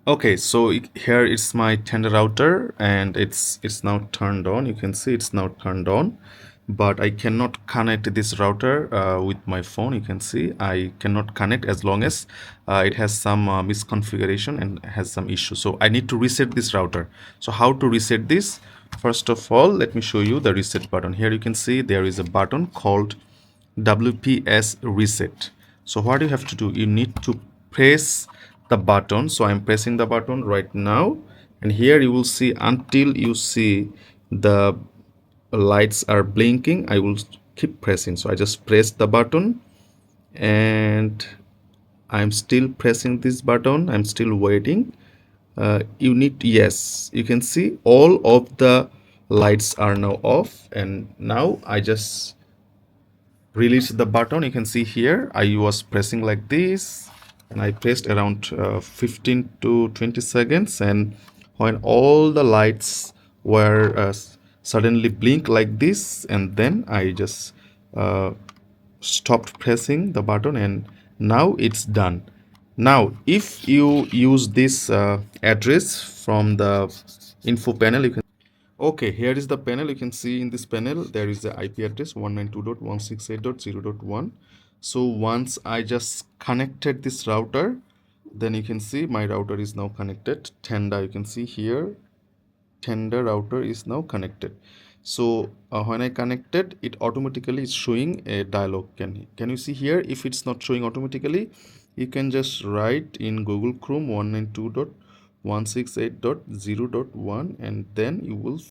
Okay, so here it's my Tenda router, and it's now turned on. You can see it's now turned on, but I cannot connect this router with my phone. You can see I cannot connect as long as it has some misconfiguration and has some issue. So I need to reset this router. So how to reset this? First of all, let me show you the reset button. Here you can see there is a button called WPS reset. So what you have to do, you need to press the button. So I'm pressing the button right now, and here you will see until you see the lights are blinking, I will keep pressing. So I just press the button, and I'm still pressing this button. I'm still waiting. You need, yes, you can see all of the lights are now off, and now I just release the button. You can see here I was pressing like this, and I pressed around 15 to 20 seconds, and when all the lights were suddenly blink like this, and then I just uh, stopped pressing the button, and now it's done. Now if you use this address from the info panel, you can. Okay, here is the panel. You can see in this panel there is the IP address 192.168.0.1. So once I just connected this router, then you can see my router is now connected. Tenda, you can see here, Tenda router is now connected. So when I connected, it automatically is showing a dialog. Can you see here? If it's not showing automatically, you can just write in Google Chrome 192.168.0.1, and then you will